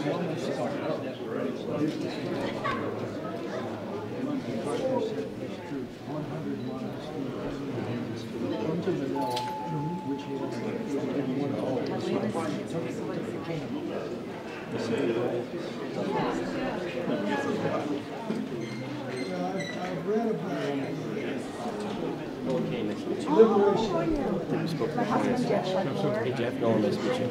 I've read about it. Okay, nice to meet you. We spoke before. Hey Jeff, no, nice to meet you.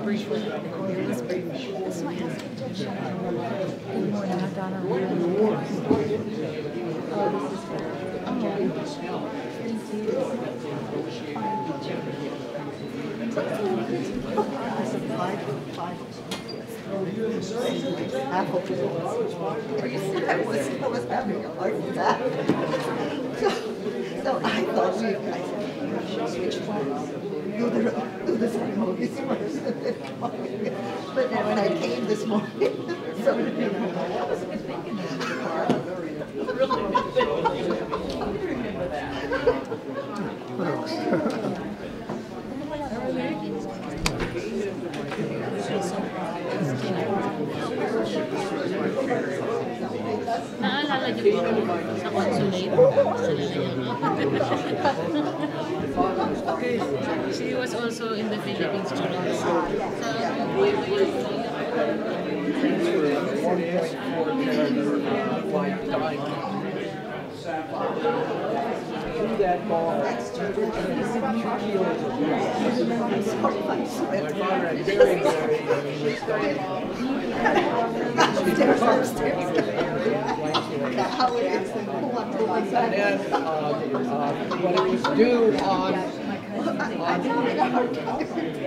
Briefly. This is my husband, Jeff. Good morning, I've done a Apple people. I was having a heart attack. So I thought we guys switch phones. Do the ceremonies first and then come on. But then when I came this morning, so many people that was a good thinking. Naalala niyo po sa consulate? She was also in the Philippines during this. That ball. My father had very, and then when it was due on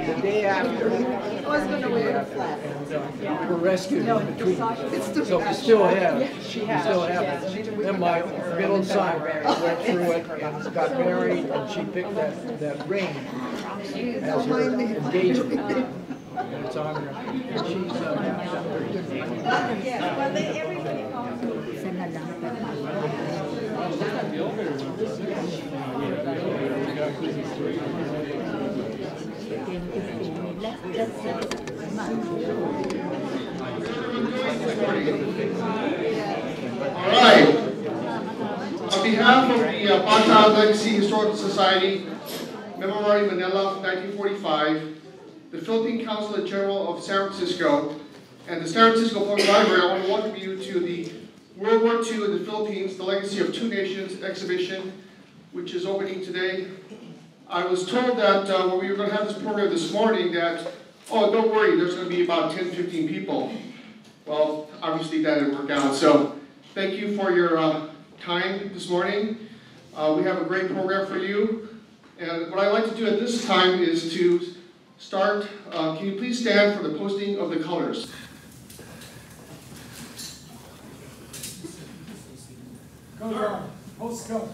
the day after, I was going to wear a flat. we were rescued in between. So we still have it. Then my middle son went through it and got married, and she picked that ring as her engagement. And it's on her. And she's All right. On behalf of the Bataan Legacy Historical Society, Memorare Manila, 1945, the Philippine Consulate General of San Francisco, and the San Francisco Public Library, I want to welcome you to the World War II in the Philippines, the Legacy of Two Nations exhibition, which is opening today. I was told that when we were going to have this program this morning that, oh, don't worry, there's going to be about 10, 15 people. Well, obviously that didn't work out. So thank you for your time this morning. We have a great program for you. And what I'd like to do at this time is to start, can you please stand for the posting of the colors? Goes on. Post colors.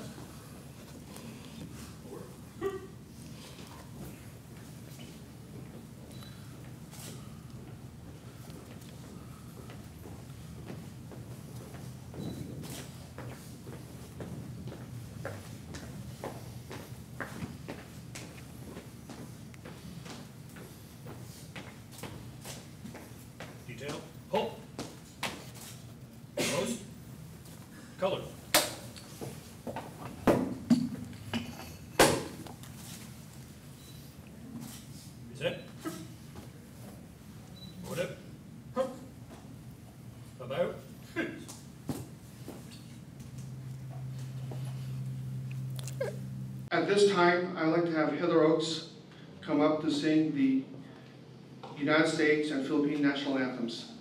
Detail. Pull. Post. Color. Reset. Hold up. About. At this time, I'd like to have Heather Oakes come up to sing the United States and Philippine national anthems.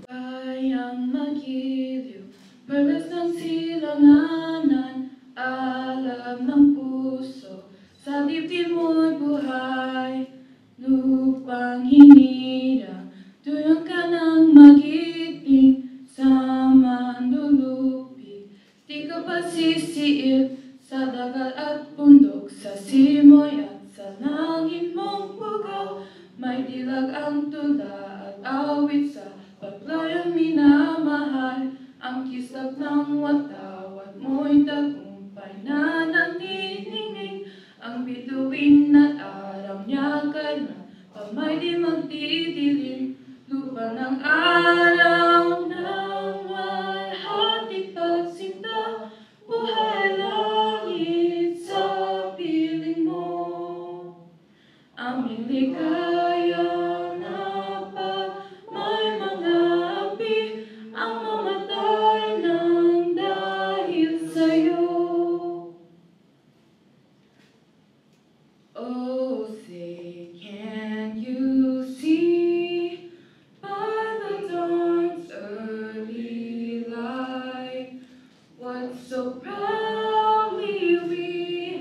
Bayang magiliw, perlas ng silanganan, alam ng puso, sa dibdib mo'y buhay, lupang hinirang, tuyong ka ng magiting, sa manlulupig, di ka pasisiil, sa dagat at bundok, sa simoy at sa langit mong pugaw, may dilag ang tula at awit sa paglayang minamahal, ang kislap ng watawat mo'y tagumpay na naniningning ang bituin at araw niya ka na pamay di magdidilim lupa ng araw ng walhati pagsinta buhay langit sa piling mo aming ligaya na pag may mga api ang mamatay ng dahil sa'yo. Oh, say, can you see by the dawn's early light what so proudly we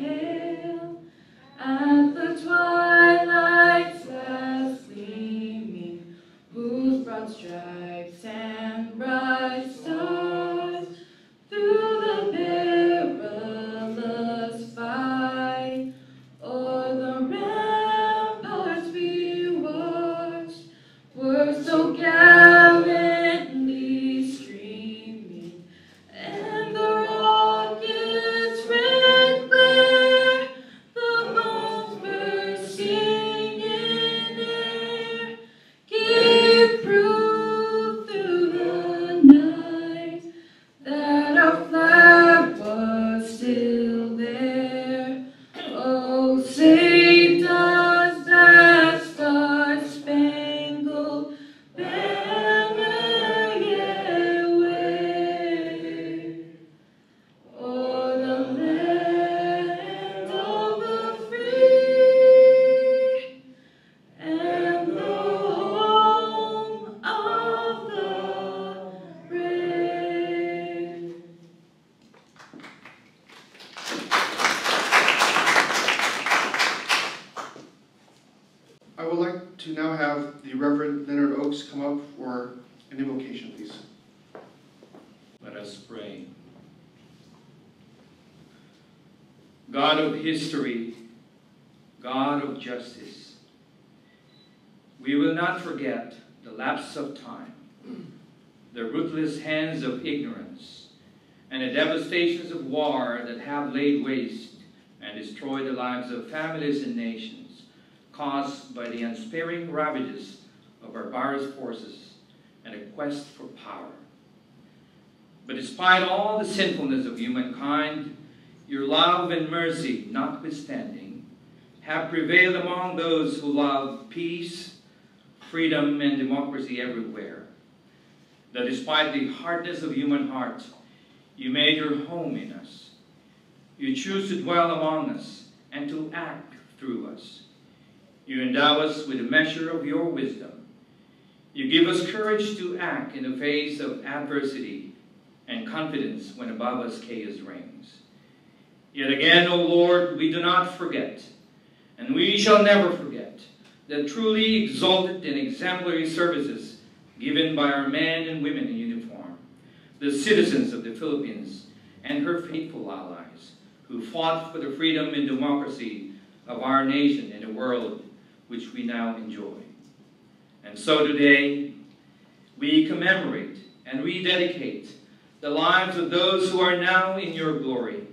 hailed at the twilight's last gleaming, whose broad stripes and bright stars through the perilous fight o'er the ramparts we watched were so gallantly streaming, and the rocket's red glare, the bombs bursting in air, gave proof through the night that our flag was still there. Oh, say does that star-spangled banner yet wave o'er the land of the free and the home of the brave? I would like to now have the Reverend Leonard Oakes come up for an invocation, please. Let us pray. God of history, God of justice, we will not forget the lapse of time, the ruthless hands of ignorance, and the devastations of war that have laid waste and destroyed the lives of families and nations, caused by the unsparing ravages of barbarous forces and a quest for power. But despite all the sinfulness of humankind, your love and mercy notwithstanding, have prevailed among those who love peace, freedom, and democracy everywhere. That despite the hardness of human hearts, you made your home in us. You choose to dwell among us and to act through us. You endow us with a measure of your wisdom. You give us courage to act in the face of adversity and confidence when above us chaos reigns. Yet again, O Lord, we do not forget, and we shall never forget, the truly exalted and exemplary services given by our men and women in uniform, the citizens of the Philippines and her faithful allies, who fought for the freedom and democracy of our nation and the world which we now enjoy. And so today, we commemorate and rededicate the lives of those who are now in your glory.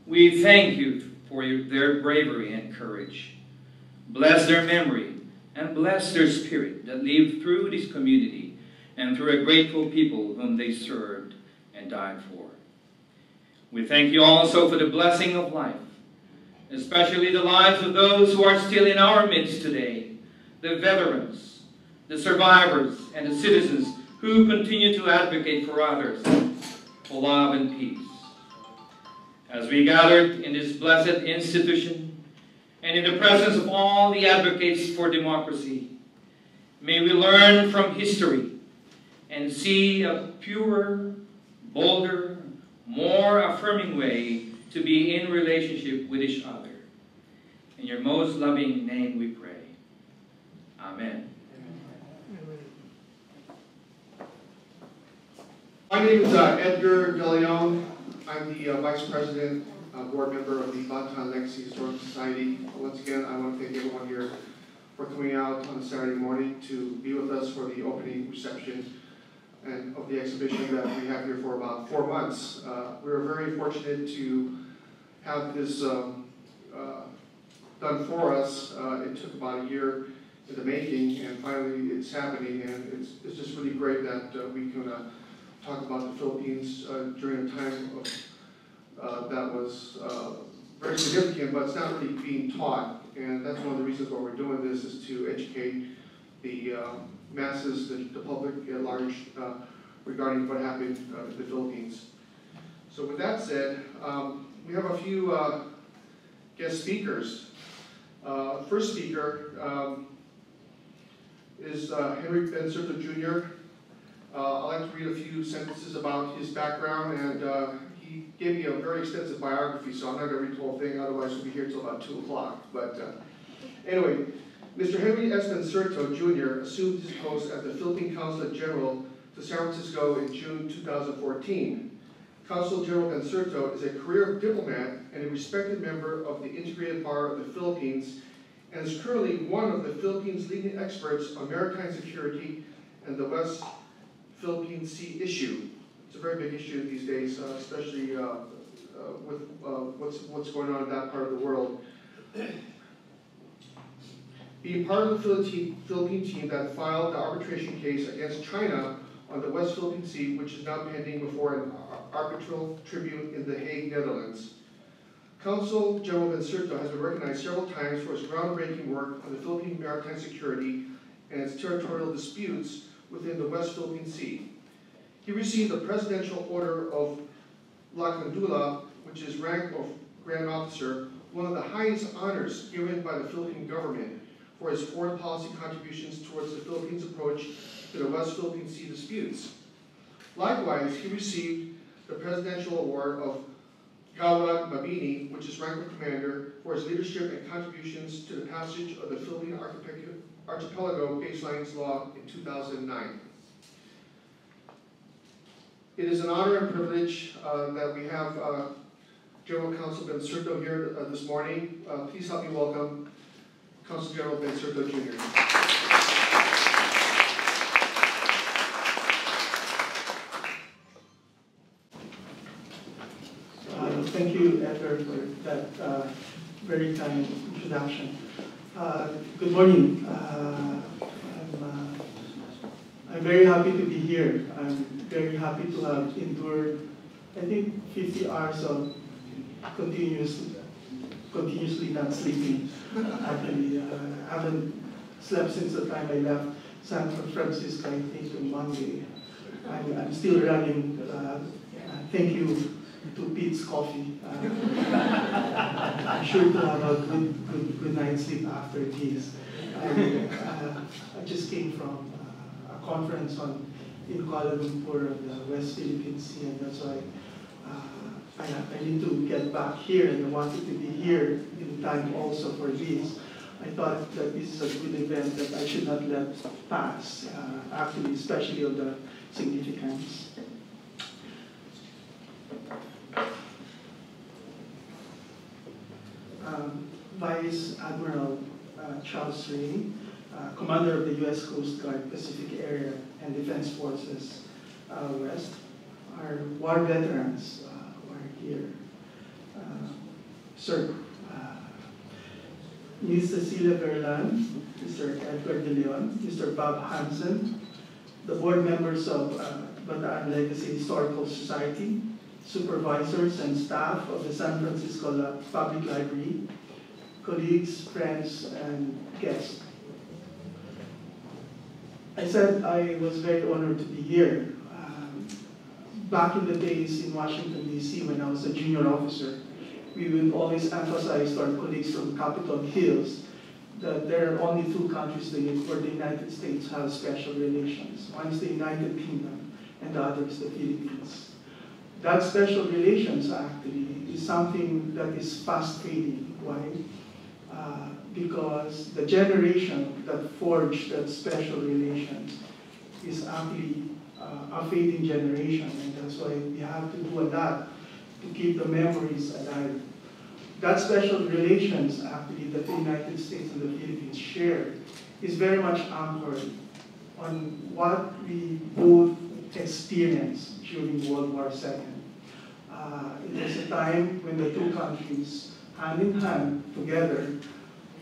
We thank you for their bravery and courage. Bless their memory and bless their spirit that lived through this community and through a grateful people whom they served and died for. We thank you also for the blessing of life, especially the lives of those who are still in our midst today, the veterans, the survivors, and the citizens who continue to advocate for others, for love and peace. As we gathered in this blessed institution and in the presence of all the advocates for democracy, may we learn from history and see a purer, bolder, more affirming way to be in relationship with each other. In your most loving name we pray. Amen. My name is Edgar De Leon. I'm the Vice President, Board Member of the Bataan Legacy Historical Society. Once again, I want to thank everyone here for coming out on a Saturday morning to be with us for the opening reception and of the exhibition that we have here for about 4 months. We were very fortunate to have this done for us. It took about a year in the making, and finally it's happening, and it's just really great that we can talk about the Philippines during a time of, that was very significant, but it's not really being taught, and that's one of the reasons why we're doing this, is to educate the masses, the public at large, regarding what happened in the Philippines. So with that said, we have a few guest speakers. First speaker is Henry Ben-Serto Jr. I'd like to read a few sentences about his background, and he gave me a very extensive biography, so I'm not going to read the whole thing, otherwise we'll be here till about 2 o'clock. But anyway, Mr. Henry S. Ben-Serto Jr. assumed his post as the Philippine Consulate General to San Francisco in June 2014. Consul General Ben-Serto is a career diplomat and a respected member of the Integrated Bar of the Philippines, and is currently one of the Philippines' leading experts on maritime security and the West Philippine Sea issue. It's a very big issue these days, especially with what's going on in that part of the world. Being part of the Philippine team that filed the arbitration case against China on the West Philippine Sea, which is now pending before an arbitral tribunal in The Hague, Netherlands. Consul General Ben-Serto has been recognized several times for his groundbreaking work on the Philippine maritime security and its territorial disputes within the West Philippine Sea. He received the Presidential Order of La Condula, which is rank of Grand Officer, one of the highest honors given by the Philippine government for his foreign policy contributions towards the Philippines' approach to the West Philippine Sea disputes. Likewise, he received the Presidential Award of Gawad Mabini, which is rank of Commander, for his leadership and contributions to the passage of the Philippine Archipelago Baselines Law in 2009. It is an honor and privilege that we have General Consul Ben-Serto here this morning. Please help me welcome Consul General Ben-Serto Jr. Thank you, Edgar, for that very kind introduction. Good morning. I'm very happy to be here. I'm very happy to have endured, I think, 50 hours of continuously not sleeping. Actually, I haven't slept since the time I left San Francisco, I think, on Monday. I'm still running. Thank you to Pete's Coffee. I'm sure to have a good night's sleep after this. I just came from a conference in Kuala Lumpur on the West Philippine Sea, and that's why I need to get back here, and I wanted to be here in time also for this. I thought that this is a good event that I should not let pass, actually, especially on the significance. Vice Admiral Charles Ray, Commander of the U.S. Coast Guard Pacific Area and Defense Forces West, our war veterans who are here. Sir, Ms. Cecilia Verlan, Mr. Edgar De Leon, Mr. Bob Hansen, the board members of Bataan Legacy Historical Society, supervisors and staff of the San Francisco Public Library, colleagues, friends, and guests. I said I was very honored to be here. Back in the days in Washington, D.C., when I was a junior officer, we would always emphasize to our colleagues from Capitol Hills that there are only 2 countries where the United States has special relations. One is the United Kingdom, and the other is the Philippines. That special relations actually is something that is fast fading. Why? Because the generation that forged that special relations is actually a fading generation, and that's why we have to do a lot to keep the memories alive. That special relations actually that the United States and the Philippines share is very much anchored on what we both experienced during World War II. It was a time when the two countries, hand in hand, together,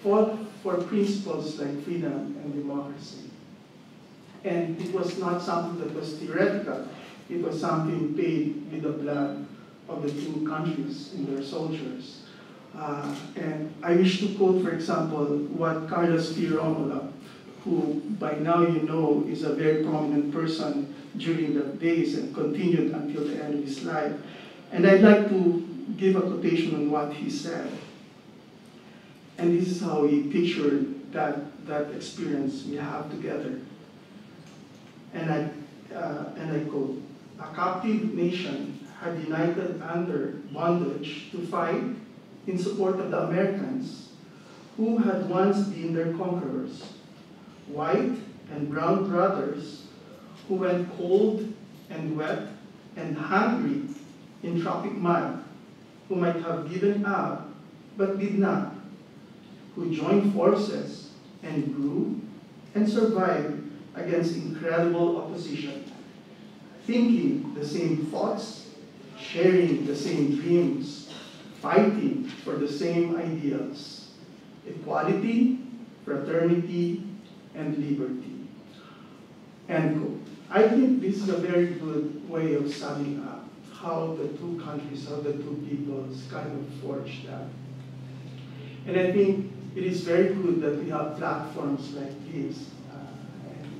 fought for principles like freedom and democracy. And it was not something that was theoretical. It was something paid with the blood of the two countries and their soldiers. And I wish to quote, for example, what Carlos P. Romulo, who by now you know is a very prominent person during the days and continued until the end of his life. And I'd like to give a quotation on what he said. And this is how he pictured that experience we have together. And I quote, "A captive nation had united under bondage to fight in support of the Americans, who had once been their conquerors, white and brown brothers who went cold and wet and hungry in tropic mud, who might have given up but did not, who joined forces and grew and survived against incredible opposition, thinking the same thoughts, sharing the same dreams, fighting for the same ideals: equality, fraternity, and liberty." End quote. I think this is a very good way of summing up how the two countries, how the two peoples kind of forged that. And I think it is very good that we have platforms like this.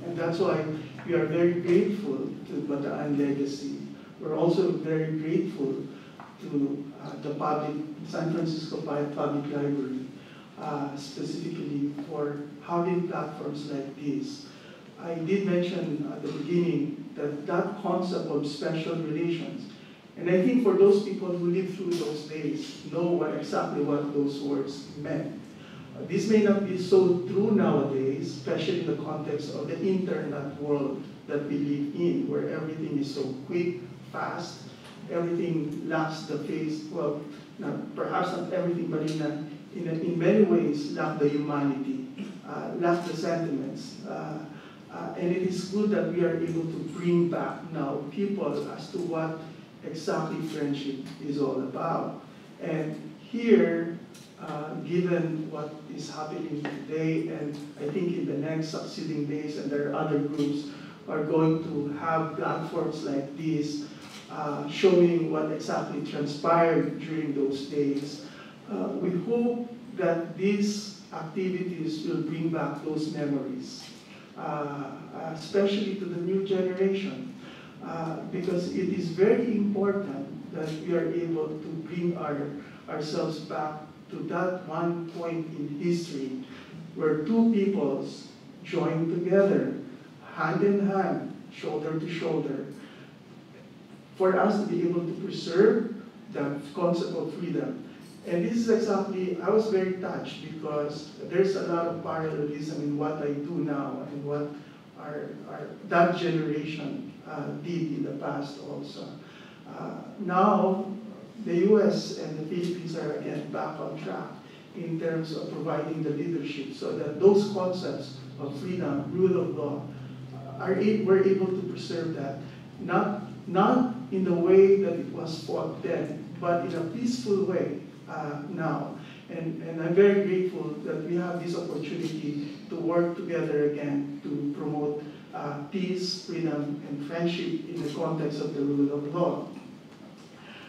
And that's why we are very grateful to Bataan Legacy. We're also very grateful to the San Francisco Public Library, specifically for having platforms like this. I did mention at the beginning that concept of special relations. And I think for those people who lived through those days know exactly what those words meant. This may not be so true nowadays, especially in the context of the internet world that we live in, where everything is so quick, fast, everything lacks the face, well, perhaps not everything, but in many ways lack the humanity, lack the sentiments. And it is good that we are able to bring back now people as to what exactly friendship is all about. And here, given what is happening today, and I think in the next succeeding days, and there are other groups are going to have platforms like this, showing what exactly transpired during those days. We hope that these activities will bring back those memories, especially to the new generation, because it is very important that we are able to bring ourselves back to that one point in history where two peoples joined together, hand in hand, shoulder to shoulder, for us to be able to preserve the concept of freedom. And this is exactly, I was very touched because there's a lot of parallelism in what I do now and what that generation did in the past also. Now, the US and the Philippines are again back on track in terms of providing the leadership so that those concepts of freedom, rule of law, we're able to preserve that. Not in the way that it was fought then, but in a peaceful way now. And I'm very grateful that we have this opportunity to work together again to promote peace, freedom, and friendship in the context of the rule of law.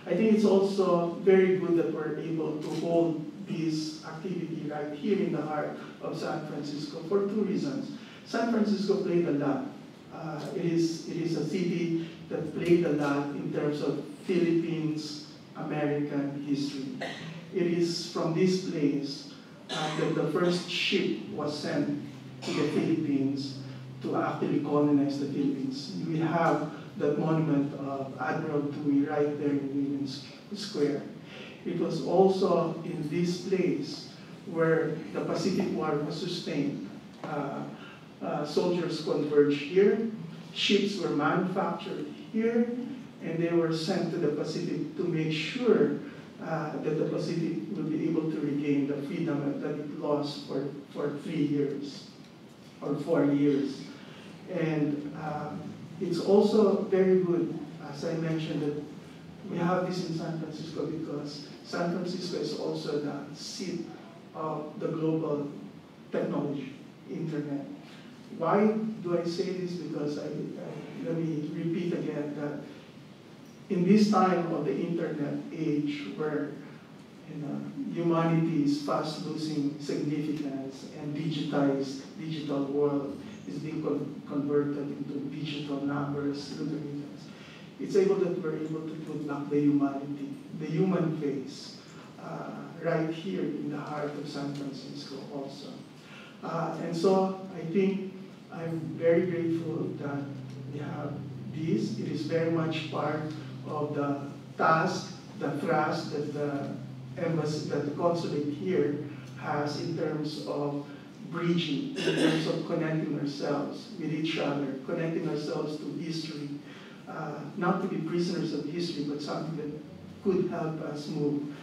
I think it's also very good that we're able to hold this activity right here in the heart of San Francisco for two reasons. San Francisco played a lot. It is a city that played a lot in terms of Philippines-American history. It is from this place that the first ship was sent to the Philippines to actually colonize the Philippines. We have that monument of Admiral Dewey right there in Union Square. It was also in this place where the Pacific War was sustained. Soldiers converged here, ships were manufactured here, and they were sent to the Pacific to make sure that the Pacific will be able to regain the freedom that it lost for 3 years or 4 years. And it's also very good, as I mentioned, that we have this in San Francisco because San Francisco is also the seat of the global technology, internet. Why do I say this? Because let me repeat again that in this time of the internet age where humanity is fast losing significance and digital world is being converted into digital numbers, logarithms, it's able that we're able to put back the humanity, the human face, right here in the heart of San Francisco also. And so I think I'm very grateful that we have this. It is very much part of the task, the thrust that the embassy, that the consulate here has in terms of bridging, in terms of connecting ourselves with each other, connecting ourselves to history, not to be prisoners of history, but something that could help us move.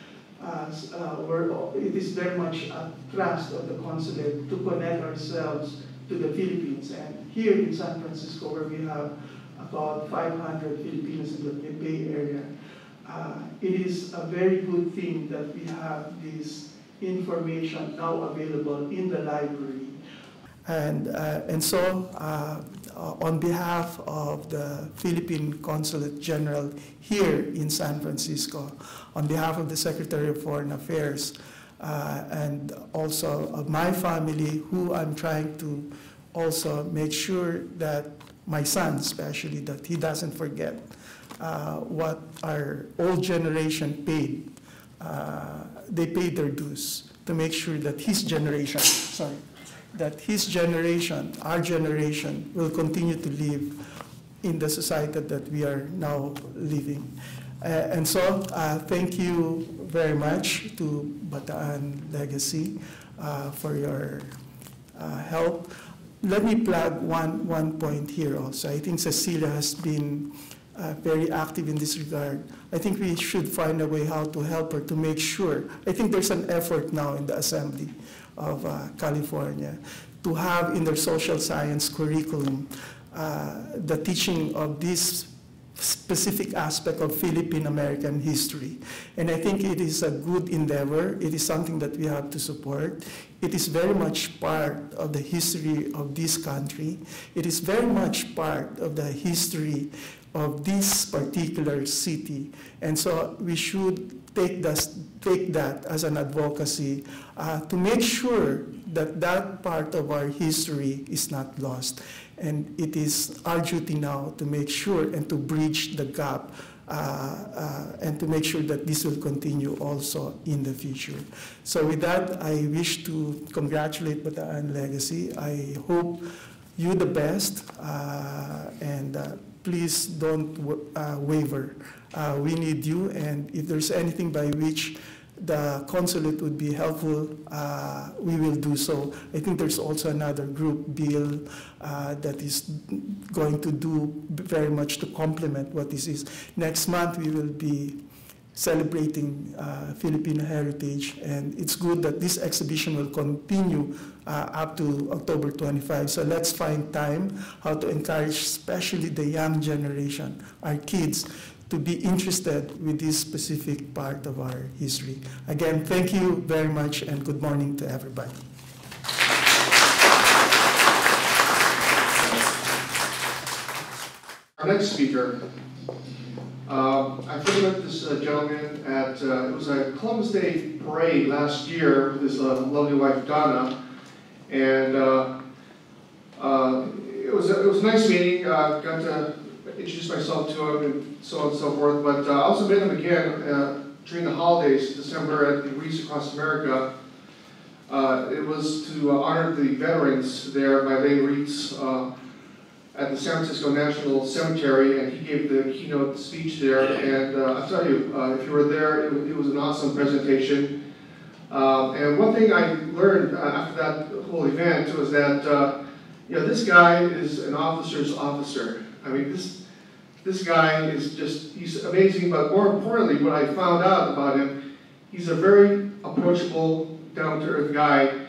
It is very much a thrust of the consulate to connect ourselves to the Philippines. And here in San Francisco, where we have about 500 Filipinos in the Bay Area, it is a very good thing that we have this information now available in the library. And so, on behalf of the Philippine Consulate General here in San Francisco, on behalf of the Secretary of Foreign Affairs, and also of my family, who I'm trying to also make sure that my son especially, that he doesn't forget what our old generation paid. They paid their dues to make sure that his generation, our generation, will continue to live in the society that we are now living. And so, thank you very much to Bataan Legacy for your help. Let me plug one point here also. I think Cecilia has been very active in this regard. I think we should find a way how to help her to make sure. I think there's an effort now in the Assembly of California to have in their social science curriculum the teaching of this specific aspect of Philippine American history. And I think it is a good endeavor. It is something that we have to support. It is very much part of the history of this country. It is very much part of the history of this particular city. And so we should take that as an advocacy to make sure that that part of our history is not lost. And it is our duty now to make sure and to bridge the gap and to make sure that this will continue also in the future. So with that, I wish to congratulate Bataan Legacy. I hope you the best, and please don't waver. We need you, and if there's anything by which the consulate would be helpful, we will do so. I think there's also another group, Bill, that is going to do very much to complement what this is. Next month, we will be celebrating Filipino heritage, and it's good that this exhibition will continue up to October 25. So let's find time how to encourage especially the young generation, our kids, to be interested with this specific part of our history. Again, thank you very much, and good morning to everybody. Our next speaker, I first met this gentleman at, it was a Columbus Day parade last year with his lovely wife, Donna, and it was a nice meeting. Got to introduce myself to him and so on and so forth, but I also met him again during the holidays, December, at the Wreaths Across America. It was to honor the veterans there by laying wreaths at the San Francisco National Cemetery, and he gave the keynote speech there. And I'll tell you, if you were there, it was an awesome presentation. And one thing I learned after that whole event was that this guy is an officer's officer. I mean, this guy is just, he's amazing, but more importantly, what I found out about him, he's a very approachable, down-to-earth guy,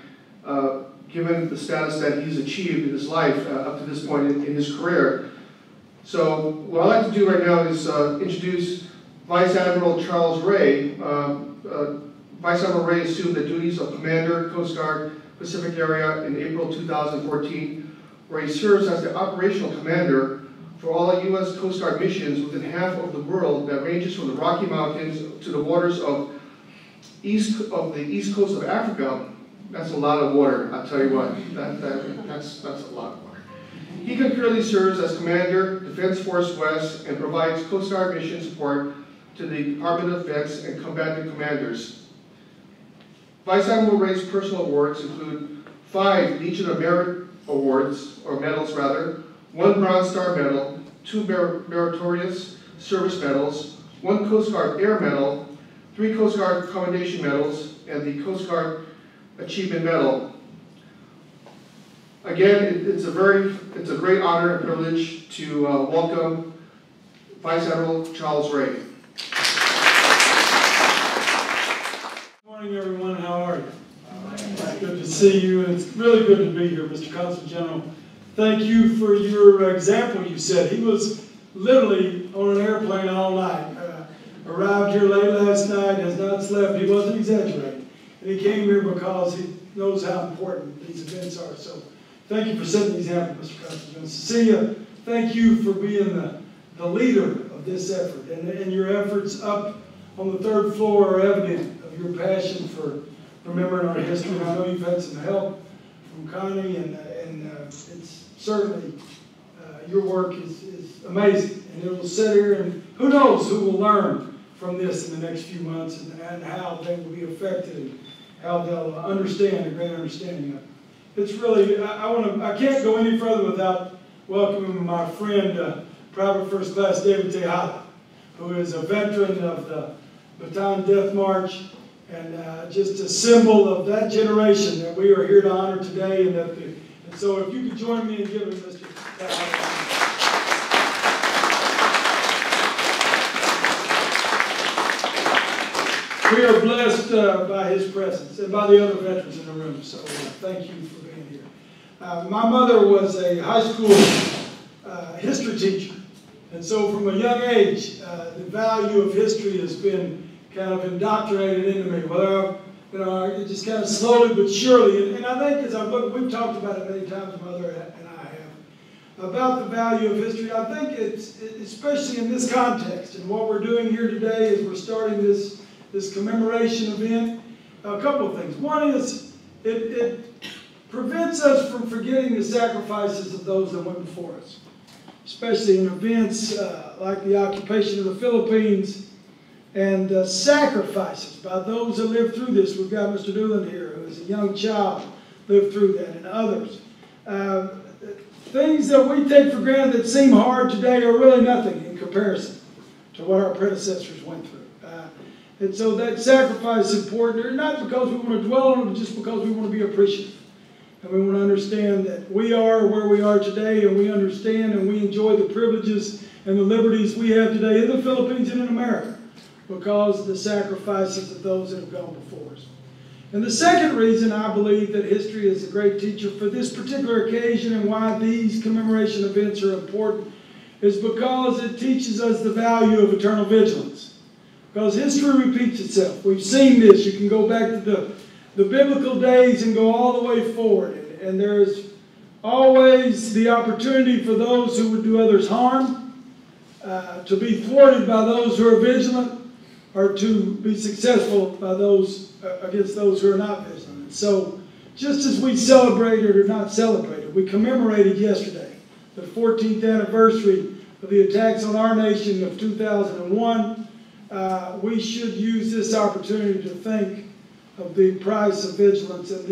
given the status that he's achieved in his life up to this point in his career. So what I'd like to do right now is introduce Vice Admiral Charles Ray, Vice Admiral Ray assumed the duties of Commander, Coast Guard, Pacific Area in April 2014, where he serves as the operational commander for all U.S. Coast Guard missions within half of the world that ranges from the Rocky Mountains to the waters of the east coast of Africa. That's a lot of water, I'll tell you what. That's a lot of water. He concurrently serves as Commander, Defense Force West, and provides Coast Guard mission support to the Department of Defense and combatant commanders. Vice Admiral Ray's personal awards include 5 Legion of Merit awards, or medals rather, 1 Bronze Star Medal, 2 Meritorious Service Medals, 1 Coast Guard Air Medal, 3 Coast Guard Commendation Medals, and the Coast Guard Achievement Medal. Again, it's a great honor and privilege to welcome Vice Admiral Charles Ray. Good morning, everyone. How are you? Good to see you, and it's really good to be here, Mr. Consul General. Thank you for your example you set. He was literally on an airplane all night. Arrived here late last night, has not slept. He wasn't exaggerating. And he came here because he knows how important these events are. So thank you for setting the example, Mr. Consul General. Cecilia, thank you for being the leader of this effort. And your efforts up on the 3rd floor are evident of your passion for remembering our history. And I know you've had some help from Connie, and it's certainly, your work is amazing. And it will sit here, and who knows who will learn from this in the next few months, and how they will be affected, and how they'll understand, a great understanding of it. It's really, I can't go any further without welcoming my friend, Private First Class David Tejada, who is a veteran of the Bataan Death March, and just a symbol of that generation that we are here to honor today. And so if you could join me in giving Mr. We are blessed by his presence and by the other veterans in the room, so thank you for being here. My mother was a high school history teacher, and so from a young age, the value of history has been kind of indoctrinated into me. Well, it just kind of slowly but surely, and I think as I look, we've talked about it many times, Mother and I have, about the value of history. I think it's, especially in this context, and what we're doing here today is we're starting this commemoration event. A couple of things. One is it prevents us from forgetting the sacrifices of those that went before us, especially in events like the occupation of the Philippines, and sacrifices by those that lived through this. We've got Mr. Doolin here, who as a young child lived through that, and others. Things that we take for granted that seem hard today are really nothing in comparison to what our predecessors went through. And so that sacrifice is important, not because we want to dwell on it, but just because we want to be appreciative. And we want to understand that we are where we are today, and we understand and we enjoy the privileges and the liberties we have today in the Philippines and in America because of the sacrifices of those that have gone before us. And the second reason I believe that history is a great teacher for this particular occasion and why these commemoration events are important is because it teaches us the value of eternal vigilance. Because history repeats itself. We've seen this. You can go back to the biblical days and go all the way forward. And there's always the opportunity for those who would do others harm to be thwarted by those who are vigilant, or to be successful by those against those who are not vigilant. And so just as we celebrated, or not celebrated, we commemorated yesterday the 14th anniversary of the attacks on our nation of 2001, we should use this opportunity to think of the price of vigilance and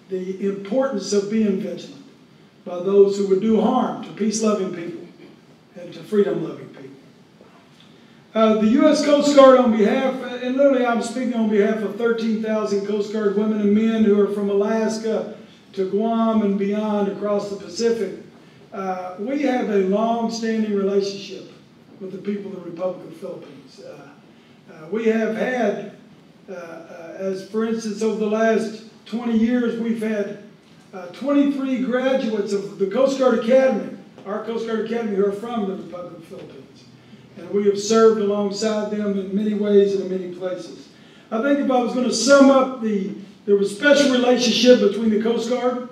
the importance of being vigilant by those who would do harm to peace-loving people and to freedom-loving people. The U.S. Coast Guard, on behalf, and literally I'm speaking on behalf of 13,000 Coast Guard women and men who are from Alaska to Guam and beyond across the Pacific, we have a long-standing relationship with the people of the Republic of the Philippines. We have had, as for instance, over the last 20 years, we've had 23 graduates of the Coast Guard Academy, our Coast Guard Academy, who are from the Republic of the Philippines. And we have served alongside them in many ways and in many places. I think if I was going to sum up there was a special relationship between the Coast Guard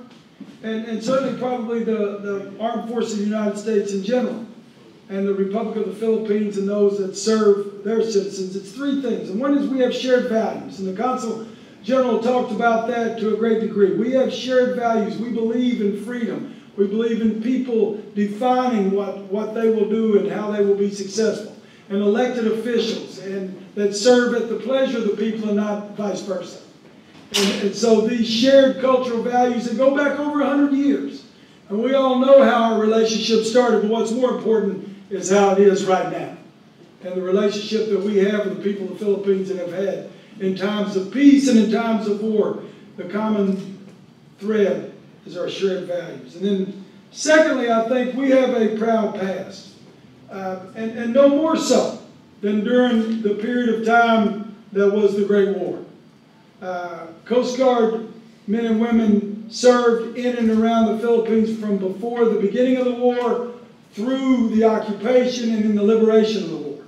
and certainly probably the Armed Forces of the United States in general, and the Republic of the Philippines and those that serve their citizens. It's three things. And one is we have shared values. And the Consul General talked about that to a great degree. We have shared values. We believe in freedom. We believe in people defining what they will do and how they will be successful. And elected officials and that serve at the pleasure of the people and not vice versa. And so these shared cultural values that go back over 100 years. And we all know how our relationship started, but what's more important is how it is right now. And the relationship that we have with the people of the Philippines and have had in times of peace and in times of war. The common thread is our shared values. And then secondly, I think we have a proud past. And no more so than during the period of time that was the Great War. Coast Guard men and women served in and around the Philippines from before the beginning of the war through the occupation and in the liberation of the war.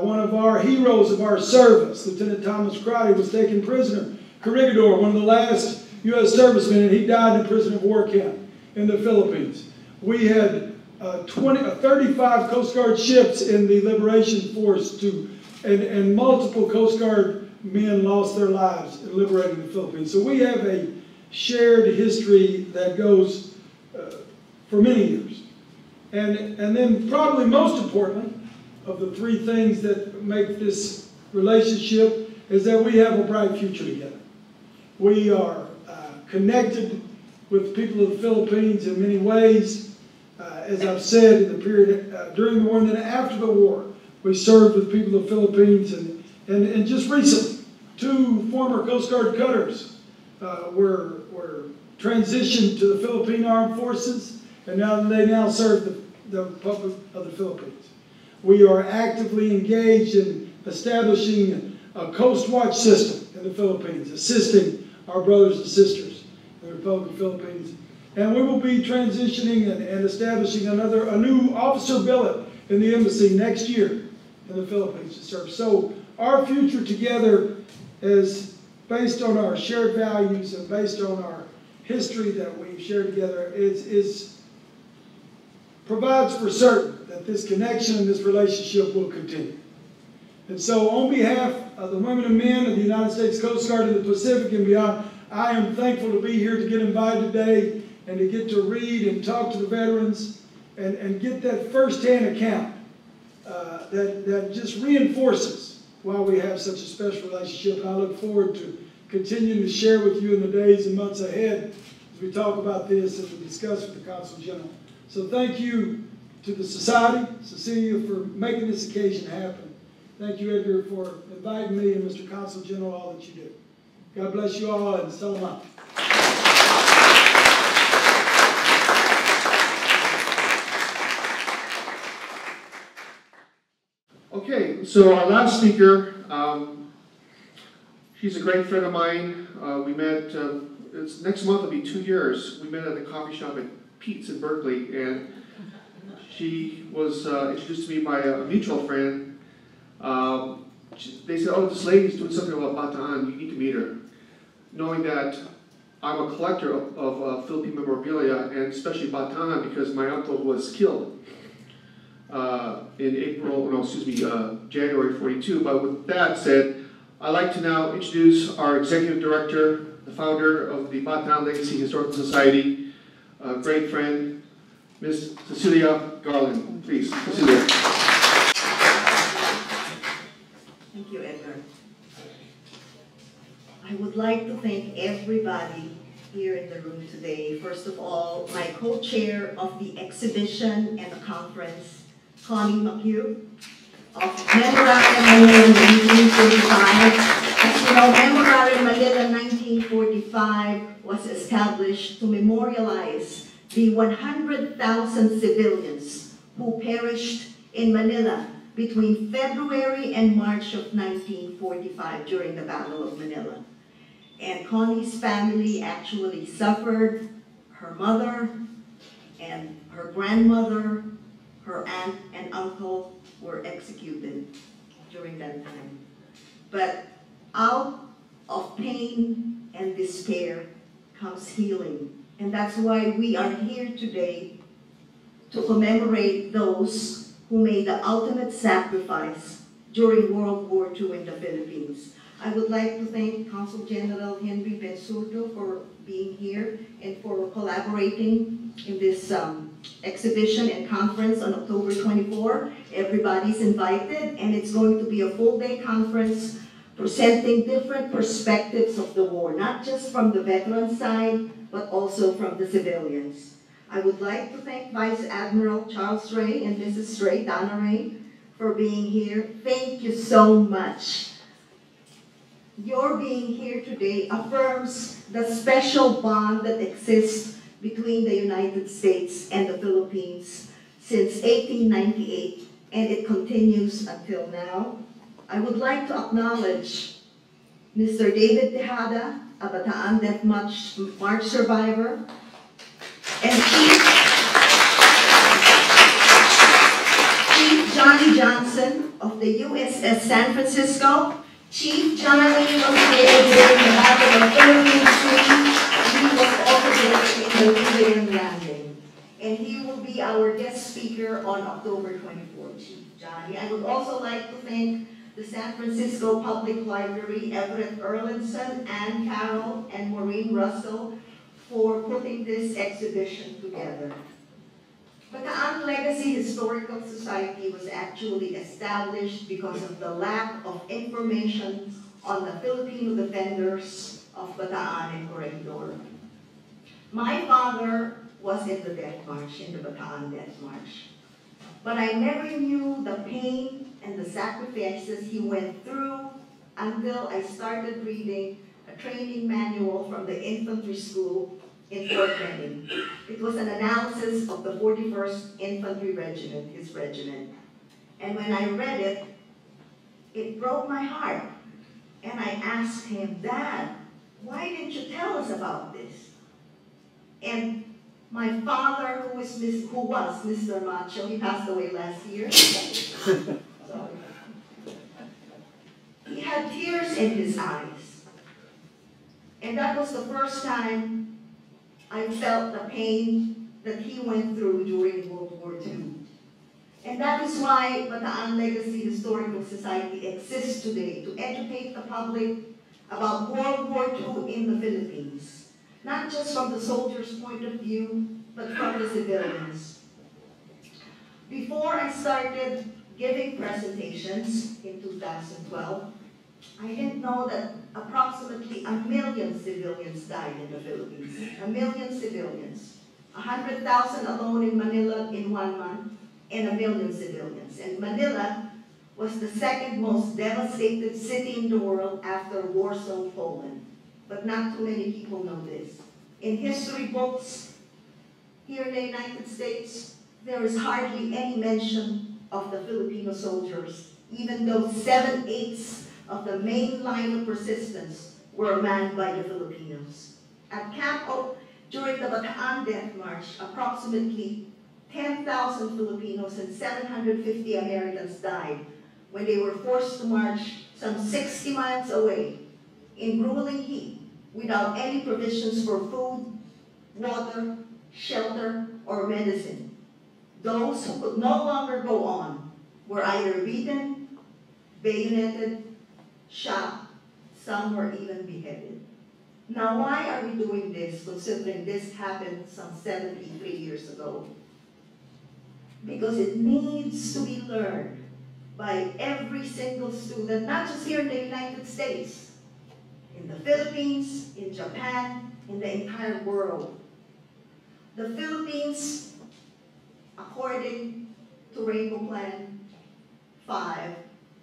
One of our heroes of our service, Lieutenant Thomas Crotty, was taken prisoner. Corregidor, one of the last U.S. servicemen, and he died in a prisoner of war camp in the Philippines. We had 35 Coast Guard ships in the liberation force and multiple Coast Guard men lost their lives in liberating the Philippines. So we have a shared history that goes for many years. And then probably most importantly, of the three things that make this relationship is that we have a bright future together. We are connected with the people of the Philippines in many ways. As I've said, in the period during the war and then after the war, we served with people of the Philippines. And just recently, 2 former Coast Guard cutters were transitioned to the Philippine Armed Forces, and they now serve the Republic of the Philippines. We are actively engaged in establishing a Coast Watch system in the Philippines, assisting our brothers and sisters in the Republic of the Philippines. And we will be transitioning and establishing a new officer billet in the embassy next year in the Philippines to serve. So our future together is based on our shared values and based on our history that we've shared together provides for certain that this connection and this relationship will continue. And so on behalf of the women and men of the United States Coast Guard in the Pacific and beyond, I am thankful to be here to get invited today and to get to read and talk to the veterans and get that firsthand account that just reinforces why we have such a special relationship. And I look forward to continuing to share with you in the days and months ahead as we talk about this and we discuss with the Consul General. So thank you to the Society, Cecilia, for making this occasion happen. Thank you, Edgar, for inviting me and Mr. Consul General, all that you do. God bless you all, and salamat. Okay, so our last speaker, she's a great friend of mine. We met, next month will be 2 years. We met at the coffee shop at Pete's in Berkeley, and she was introduced to me by a mutual friend. They said, oh, this lady's doing something about Bataan, you need to meet her. Knowing that I'm a collector of Philippine memorabilia, and especially Bataan, because my uncle was killed in January 42. But with that said, I'd like to now introduce our Executive Director, the founder of the Bataan Legacy Historical Society, a great friend, Ms. Cecilia Garland. Please, Cecilia. Thank you, Edgar. I would like to thank everybody here in the room today. First of all, my co-chair of the exhibition and the conference, Connie McHugh, of Memorare Manila 1945. As you know, Memorare Manila 1945 was established to memorialize the 100,000 civilians who perished in Manila between February and March of 1945 during the Battle of Manila. And Connie's family actually suffered. Her mother and her grandmother, her aunt and uncle were executed during that time. But out of pain and despair comes healing. And that's why we are here today to commemorate those who made the ultimate sacrifice during World War II in the Philippines. I would like to thank Consul General Henry Bensurdo for being here and for collaborating in this exhibition and conference on October 24. Everybody's invited, and it's going to be a full-day conference presenting different perspectives of the war, not just from the veteran side, but also from the civilians. I would like to thank Vice Admiral Charles Ray and Mrs. Ray, Donna Ray, for being here. Thank you so much. Your being here today affirms the special bond that exists between the United States and the Philippines since 1898, and it continues until now. I would like to acknowledge Mr. David Tejada, a Bataan Death March survivor, and Chief Johnny Johnson of the USS San Francisco. Chief Johnny was there during the Battle of Philippine Sea. He was also there in the Libyan landing. And he will be our guest speaker on October 24th, Chief Johnny. I would also like to thank the San Francisco Public Library, Everett Erlinson, Ann Carroll, and Maureen Russell for putting this exhibition together. Bataan Legacy Historical Society was actually established because of the lack of information on the Filipino defenders of Bataan and Corregidor. My father was in the Death March, in the Bataan Death March. But I never knew the pain and the sacrifices he went through until I started reading a training manual from the infantry school in Fort Benning. It was an analysis of the 41st Infantry Regiment, his regiment. And when I read it, it broke my heart. And I asked him, Dad, why didn't you tell us about this? And my father, who was Mr. Macho, he passed away last year. Sorry. He had tears in his eyes. And that was the first time I felt the pain that he went through during World War II. And that is why Bataan Legacy Historical Society exists today, to educate the public about World War II in the Philippines. Not just from the soldiers' point of view, but from the civilians. Before I started giving presentations in 2012, I didn't know that approximately 1 million civilians died in the Philippines. 1 million civilians. 100,000 alone in Manila in 1 month, and 1 million civilians. And Manila was the second most devastated city in the world after war-zone Poland. But not too many people know this. In history books here in the United States, there is hardly any mention of the Filipino soldiers, even though 7/8 of the main line of resistance were manned by the Filipinos. At Camp Oak, during the Bataan Death March, approximately 10,000 Filipinos and 750 Americans died when they were forced to march some 60 miles away in grueling heat without any provisions for food, water, shelter, or medicine. Those who could no longer go on were either beaten, bayoneted, shot, some were even beheaded. Now, why are we doing this, considering this happened some 73 years ago? Because it needs to be learned by every single student, not just here in the United States, in the Philippines, in Japan, in the entire world. The Philippines, according to Rainbow Plan 5,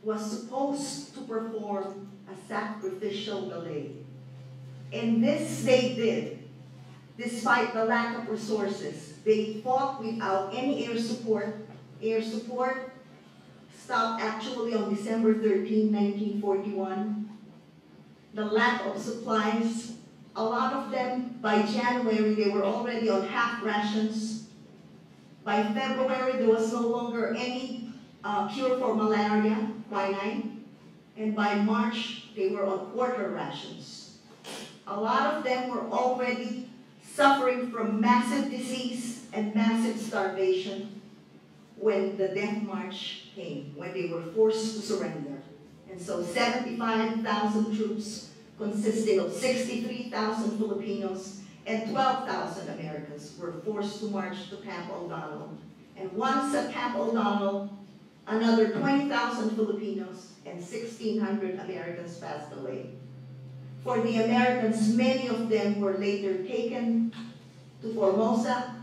was supposed to perform a sacrificial ballet. And this they did, despite the lack of resources. They fought without any air support. Air support stopped actually on December 13, 1941. The lack of supplies, a lot of them, by January, they were already on half rations. By February, there was no longer any cure for malaria, quinine. And by March, they were on quarter rations. A lot of them were already suffering from massive disease and massive starvation when the death march came, when they were forced to surrender. And so 75,000 troops consisting of 63,000 Filipinos and 12,000 Americans were forced to march to Camp O'Donnell. And once at Camp O'Donnell, another 20,000 Filipinos and 1,600 Americans passed away. For the Americans, many of them were later taken to Formosa,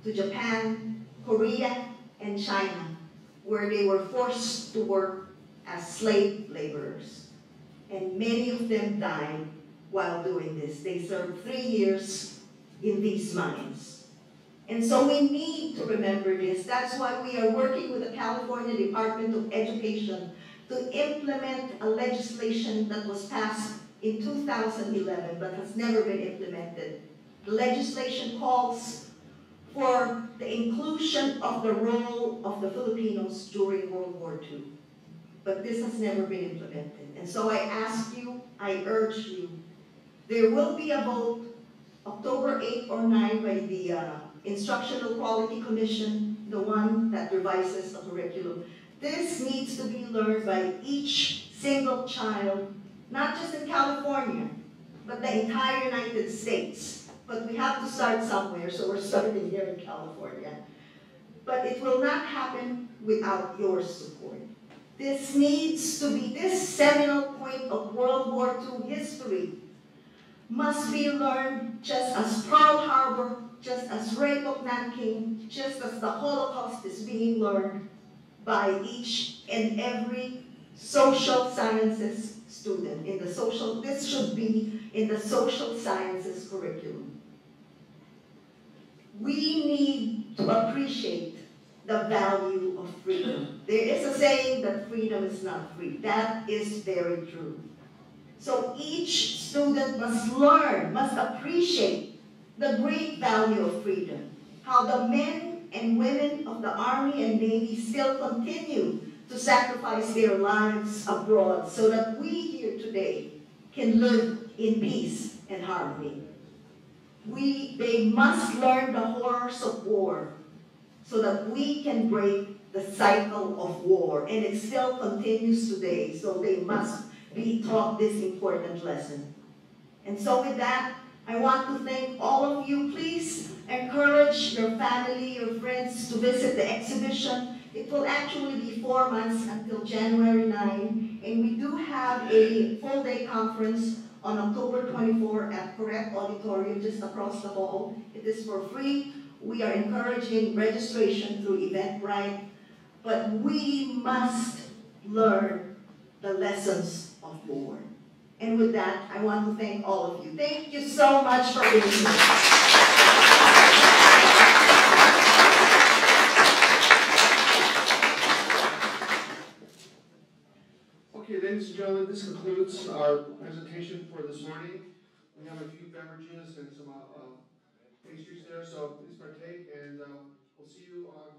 to Japan, Korea, and China, where they were forced to work as slave laborers. And many of them died while doing this. They served 3 years in these mines. And so we need to remember this. That's why we are working with the California Department of Education to implement a legislation that was passed in 2011 but has never been implemented. The legislation calls for the inclusion of the role of the Filipinos during World War II. But this has never been implemented. And so I ask you, I urge you, there will be a vote October 8 or 9 by the Instructional Quality Commission, the one that revises the curriculum. This needs to be learned by each single child, not just in California, but the entire United States. But we have to start somewhere, so we're starting here in California. But it will not happen without your support. This needs to be, this seminal point of World War II history must be learned just as Pearl Harbor, just as Rape of Nanking, just as the Holocaust is being learned by each and every social sciences student. In the social, this should be in the social sciences curriculum. We need to appreciate the value of freedom. There is a saying that freedom is not free. That is very true. So each student must learn, must appreciate the great value of freedom. How the men and women of the Army and Navy still continue to sacrifice their lives abroad so that we here today can live in peace and harmony. They must learn the horrors of war so that we can break the cycle of war. And it still continues today, so they must be taught this important lesson. And so with that, I want to thank all of you. Please encourage your family, your friends to visit the exhibition. It will actually be 4 months until January 9, and we do have a full-day conference on October 24 at Correct Auditorium just across the hall. It is for free. We are encouraging registration through Eventbrite, but we must learn the lessons of war. And with that, I want to thank all of you. Thank you so much for being here. Okay, ladies and gentlemen, this concludes our presentation for this morning. We have a few beverages and some pastries there, so please partake, and we'll see you on